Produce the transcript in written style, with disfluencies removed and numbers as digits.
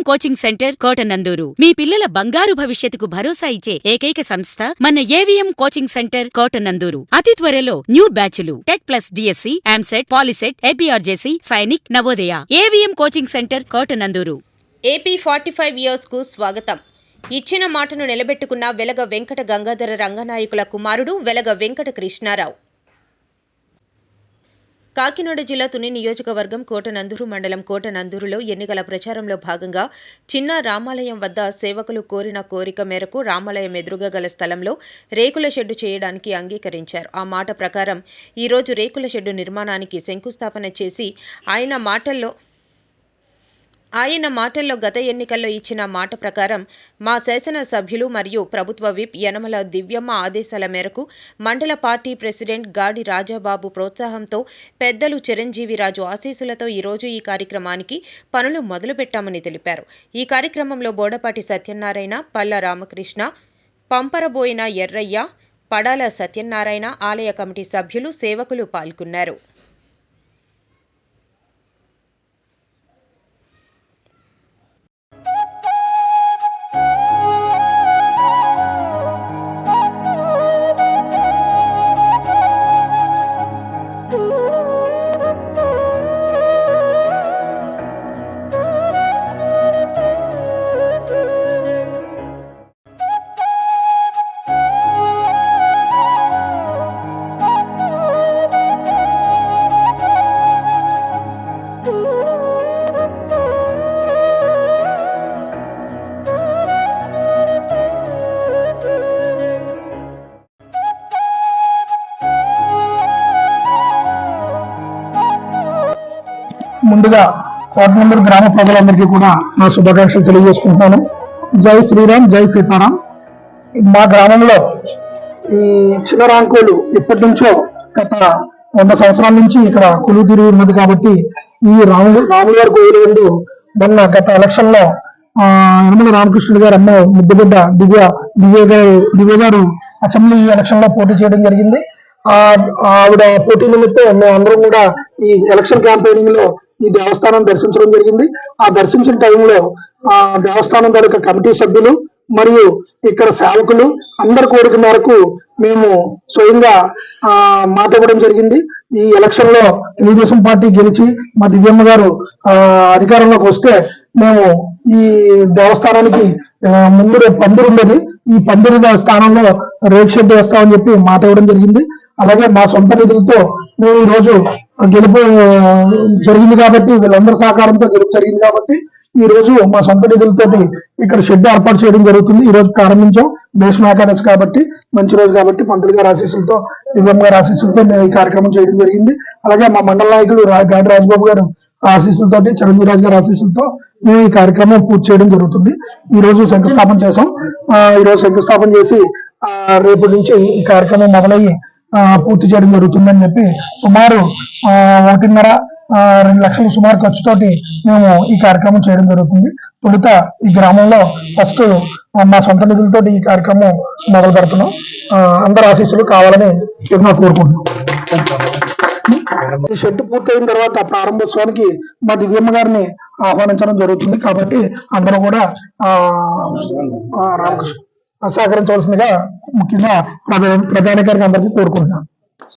Coaching centre Kotananduru మీ పిల్లల బంగారు భవిష్యత్తుకు భరోసా ఇచ్చే ఏకైక సంస్థ మన ఏవిఎం కోచింగ్ సెంటర్ కోటనందూరు. అతి త్వరలో న్యూ బ్యాచ్లు TET plus DSC, EAMCET, POLYCET, APRJC, Sainik, Navodaya. AVM coaching centre Kotananduru. AP 45 years కు స్వాగతం. ఇచ్చిన మాటను నిలబెట్టుకున్న వెలగ వెంకట గంగాధర రంగనాయకుల కుమారుడు వెలగ వెంకట కృష్ణారావు. కాకినాడ జిల్లా తుని నియోజకవర్గం కోటనందూరు మండలం కోటనందూరులో ఎన్నికల ప్రచారంలో భాగంగా చిన్న రామాలయం వద్ద సేవకులు కోరిన కోరిక మేరకు రామాలయం ఎదురుగా గల స్థలంలో రేకుల షెడ్డు చేయడానికి అంగీకరించారు. ఆ మాట ప్రకారం ఈరోజు రేకుల షెడ్డు నిర్మాణానికి శంకుస్థాపన చేసి ఆయన మాటల్లో గత ఎన్నికల్లో ఇచ్చిన మాట ప్రకారం మా శాసన సభ్యులు మరియు ప్రభుత్వ విప్ యనమల దివ్యమ్మ ఆదేశాల మేరకు మండల పార్టీ ప్రెసిడెంట్ గాడి రాజాబాబు ప్రోత్సాహంతో పెద్దలు చిరంజీవిరాజు ఆశీస్సులతో ఈరోజు ఈ కార్యక్రమానికి పనులు మొదలుపెట్టామని తెలిపారు. ఈ కార్యక్రమంలో బోడపాటి సత్యనారాయణ, పల్ల రామకృష్ణ, పంపరబోయిన ఎర్రయ్య, పడాల సత్యనారాయణ, ఆలయ కమిటీ సభ్యులు, సేవకులు పాల్గొన్నారు. ముందుగా కోటనందూరు గ్రామ ప్రజలందరికీ కూడా నా శుభాకాంక్షలు తెలియజేసుకుంటున్నాను. జై శ్రీరామ్, జై సీతారాం. మా గ్రామంలో ఈ చిన్న రాంకోలు ఇప్పటి నుంచో గత 100 సంవత్సరాల నుంచి ఇక్కడ కొలువు తీరి ఉన్నది. కాబట్టి ఈ రాములవారి కోవిల ముందు మొన్న గత ఎలక్షన్ లో యనమల రామకృష్ణుడు గారు అమ్మ ముద్దుబిడ్డ దివ్య గారు అసెంబ్లీ ఎలక్షన్ లో పోటీ చేయడం జరిగింది. ఆవిడ పోటీ నిమిత్తం మేము అందరం కూడా ఈ ఎలక్షన్ క్యాంపెయినింగ్ లో ఈ దేవస్థానం దర్శించడం జరిగింది. ఆ దర్శించిన టైంలో దేవస్థానం తాలూకా కమిటీ సభ్యులు మరియు ఇక్కడ సేవకులు అందరి కోరిక మేరకు మేము స్వయంగా మాట ఇవ్వడం జరిగింది. ఈ ఎలక్షన్ లో తెలుగుదేశం పార్టీ గెలిచి మా దివ్యమ్మ గారు అధికారంలోకి వస్తే మేము ఈ దేవస్థానానికి ముందు పందిరి ఉన్నది, ఈ పందిరి స్థానంలో రేక్ షెడ్ వేస్తామని చెప్పి మాట ఇవ్వడం జరిగింది. అలాగే మా సొంత నిధులతో మేము ఈ రోజు గెలుపు జరిగింది కాబట్టి, వీళ్ళందరి సహకారంతో గెలుపు జరిగింది కాబట్టి ఈ రోజు మా సొంత నిధులతోటి ఇక్కడ షెడ్ ఏర్పాటు చేయడం జరుగుతుంది. ఈ రోజు ప్రారంభించాం. భీష్మ ఏకాదశి కాబట్టి మంచి రోజు కాబట్టి పంతులు గారి ఆశీస్సులతో, దివ్యమ్మ గారి ఆశీస్సులతో మేము ఈ కార్యక్రమం చేయడం జరిగింది. అలాగే మా మండల నాయకులు గాడి రాజబాబు గారు ఆశీస్సులతోటి, చిరంజీవిరాజు గారి ఆశీస్సులతో మేము ఈ కార్యక్రమం పూర్తి చేయడం జరుగుతుంది. ఈ రోజు శంకుస్థాపన చేసాం. ఈ రోజు శంకుస్థాపన చేసి రేపటి నుంచి ఈ కార్యక్రమం మొదలయ్యి పూర్తి చేయడం జరుగుతుందని చెప్పి సుమారు 1.5-2 లక్షల సుమారు ఖర్చుతోటి మేము ఈ కార్యక్రమం చేయడం జరుగుతుంది. తొలుత ఈ గ్రామంలో ఫస్ట్ మా సొంత నిధులతో ఈ కార్యక్రమం మొదలు పెడుతున్నాం. అందరి ఆశీస్సులు కావాలని కోరుకుంటున్నాం. ఈ షెడ్ పూర్తయిన తర్వాత ప్రారంభోత్సవానికి మా దివ్యమ్మ గారిని ఆహ్వానించడం జరుగుతుంది. కాబట్టి అందరూ కూడా రామకృష్ణ సహకరించవలసిందిగా ముఖ్యంగా ప్రధాన గారికి అందరికీ కోరుకుంటున్నాను.